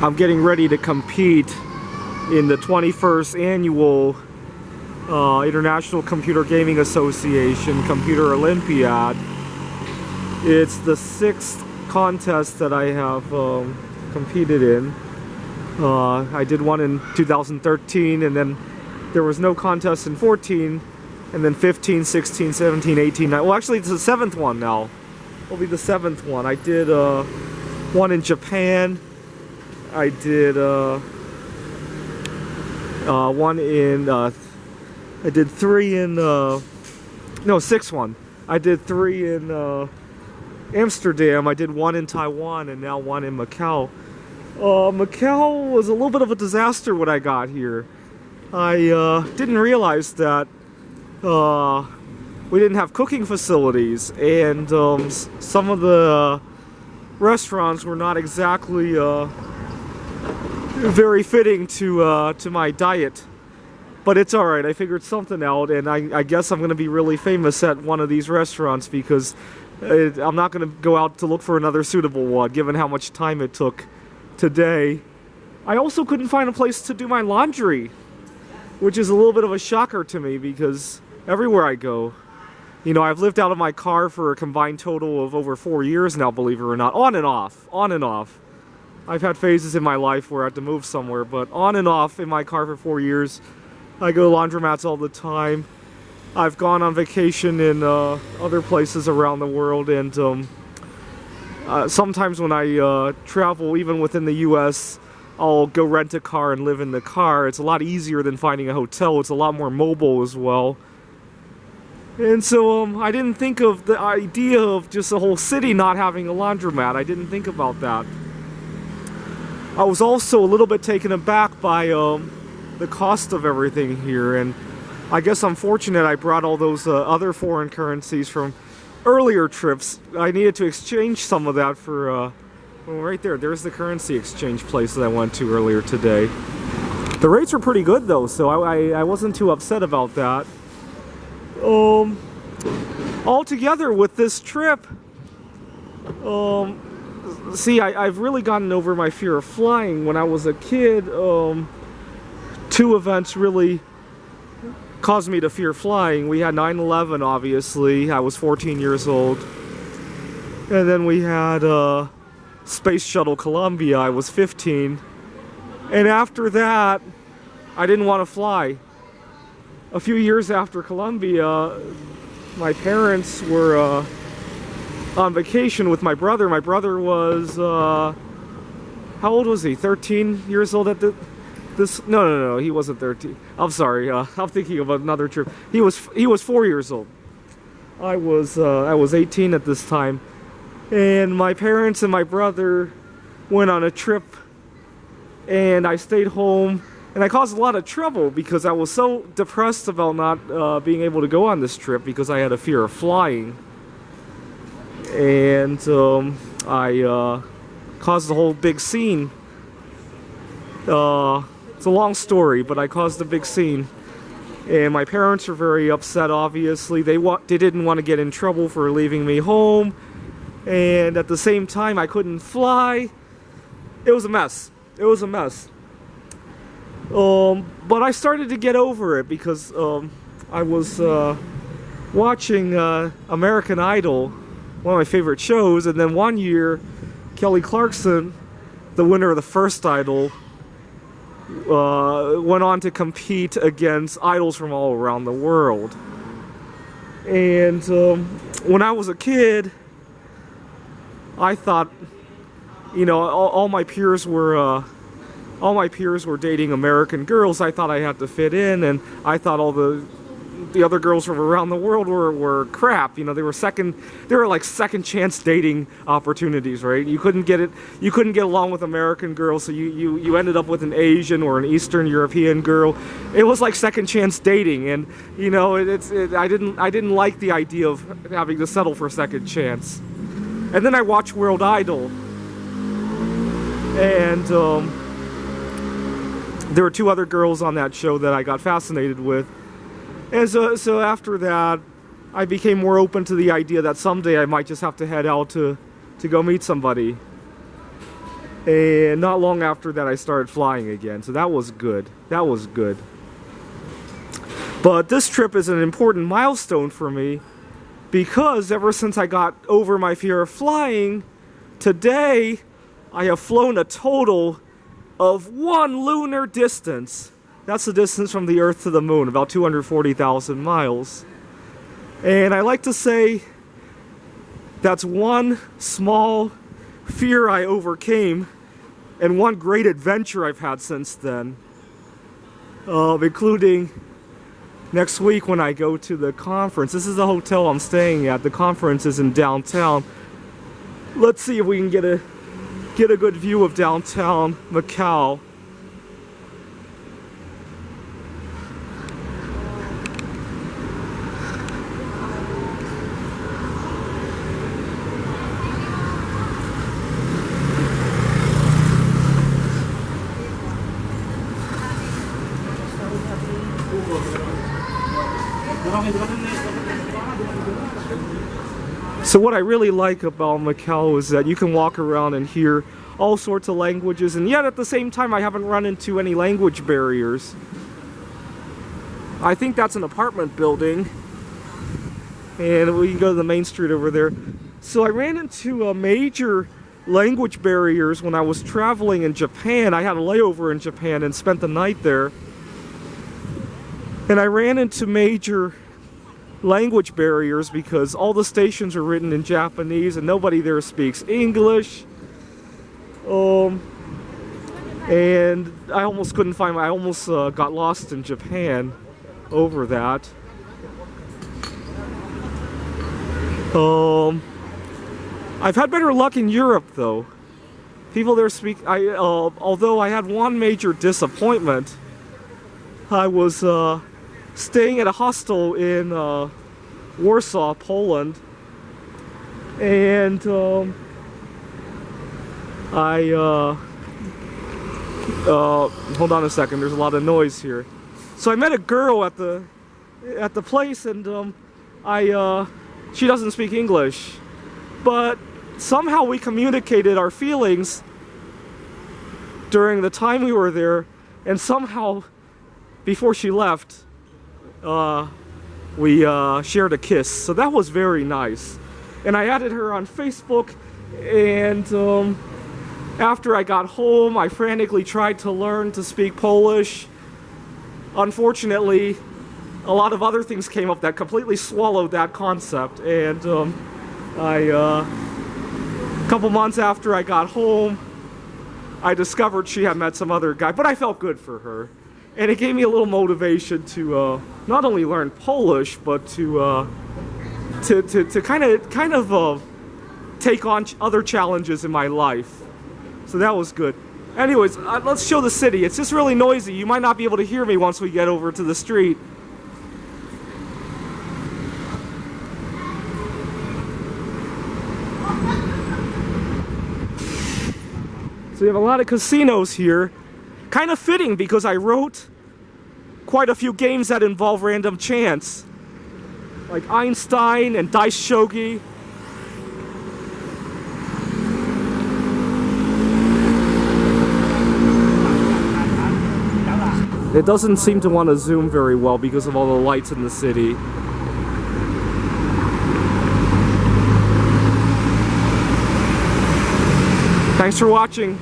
I'm getting ready to compete in the 21st annual International Computer Gaming Association Computer Olympiad. It's the 6th contest that I have competed in. I did one in 2013, and then there was no contest in 14, and then 15, 16, 17, 18, 19. Well, actually it's the 7th one now. It'll be the 7th one. I did one in Japan. I did one in I did 3 in no, 6th one. I did 3 in Amsterdam. I did 1 in Taiwan, and now 1 in Macau. Macau was a little bit of a disaster when I got here. I didn't realize that we didn't have cooking facilities, and some of the restaurants were not exactly very fitting to my diet. But it's alright, I figured something out, and I guess I'm going to be really famous at one of these restaurants, because I'm not going to go out to look for another suitable one, given how much time it took today. I also couldn't find a place to do my laundry, which is a little bit of a shocker to me, because everywhere I go, you know, I've lived out of my car for a combined total of over 4 years now, believe it or not. On and off, on and off. I've had phases in my life where I had to move somewhere, but on and off in my car for 4 years. I go to laundromats all the time. I've gone on vacation in other places around the world, and sometimes when I travel, even within the US, I'll go rent a car and live in the car. It's a lot easier than finding a hotel. It's a lot more mobile as well. And so I didn't think of the idea of just a whole city not having a laundromat. I didn't think about that. I was also a little bit taken aback by the cost of everything here, and I guess I'm fortunate I brought all those other foreign currencies from earlier trips. I needed to exchange some of that for, well, right there's the currency exchange place that I went to earlier today. The rates were pretty good though, so I wasn't too upset about that. Altogether with this trip, see, I've really gotten over my fear of flying. When I was a kid, 2 events really caused me to fear flying. We had 9/11, obviously. I was 14 years old. And then we had Space Shuttle Columbia. I was 15. And after that, I didn't want to fly. A few years after Columbia, my parents were on vacation with my brother. My brother was, how old was he? 13 years old at this? No, he wasn't 13. I'm sorry. I'm thinking of another trip. He was 4 years old. I was 18 at this time, and my parents and my brother went on a trip, and I stayed home, and I caused a lot of trouble because I was so depressed about not being able to go on this trip because I had a fear of flying, and I caused a whole big scene. It's a long story, but I caused a big scene, and my parents were very upset. Obviously, they didn't want to get in trouble for leaving me home, and at the same time, I couldn't fly. It was a mess. It was a mess. But I started to get over it because I was watching American Idol, one of my favorite shows, and then one year, Kelly Clarkson, the winner of the first Idol, went on to compete against idols from all around the world. And when I was a kid, I thought, you know, all my peers were dating American girls. I thought I had to fit in, and I thought all the other girls from around the world were crap. You know, they were like second chance dating opportunities, right? You couldn't get along with American girls, so you ended up with an Asian or an Eastern European girl. It was like second chance dating, and you know, I didn't like the idea of having to settle for second chance. And then I watched World Idol, and there were 2 other girls on that show that I got fascinated with. And so after that, I became more open to the idea that someday I might just have to head out to go meet somebody. And not long after that, I started flying again. So that was good. That was good. But this trip is an important milestone for me because ever since I got over my fear of flying, today I have flown a total of 1 lunar distance. That's the distance from the Earth to the Moon, about 240,000 miles. And I like to say that's one small fear I overcame and one great adventure I've had since then, including next week when I go to the conference. This is the hotel I'm staying at. The conference is in downtown. Let's see if we can get a good view of downtown Macau. So what I really like about Macau is that you can walk around and hear all sorts of languages, and yet at the same time I haven't run into any language barriers. I think that's an apartment building, and we can go to the main street over there. So I ran into major language barriers when I was traveling in Japan. I had a layover in Japan and spent the night there. And I ran into major language barriers because all the stations are written in Japanese and nobody there speaks English. And I almost couldn't find I almost got lost in Japan over that. I've had better luck in Europe though. People there speak, although I had one major disappointment. I was staying at a hostel in Warsaw, Poland, and hold on a second, there's a lot of noise here. So I met a girl at the place, and she doesn't speak English, but somehow we communicated our feelings during the time we were there, and somehow before she left, we shared a kiss. So that was very nice. And I added her on Facebook, and after I got home, I frantically tried to learn to speak Polish. Unfortunately, a lot of other things came up that completely swallowed that concept, and a couple months after I got home, I discovered she had met some other guy, but I felt good for her. And it gave me a little motivation to not only learn Polish, but to kind of take on other challenges in my life. So that was good. Anyways, let's show the city. It's just really noisy. You might not be able to hear me once we get over to the street. So we have a lot of casinos here. Kind of fitting because I wrote quite a few games that involve random chance, like Einstein and Dice Shogi. It doesn't seem to want to zoom very well because of all the lights in the city. Thanks for watching.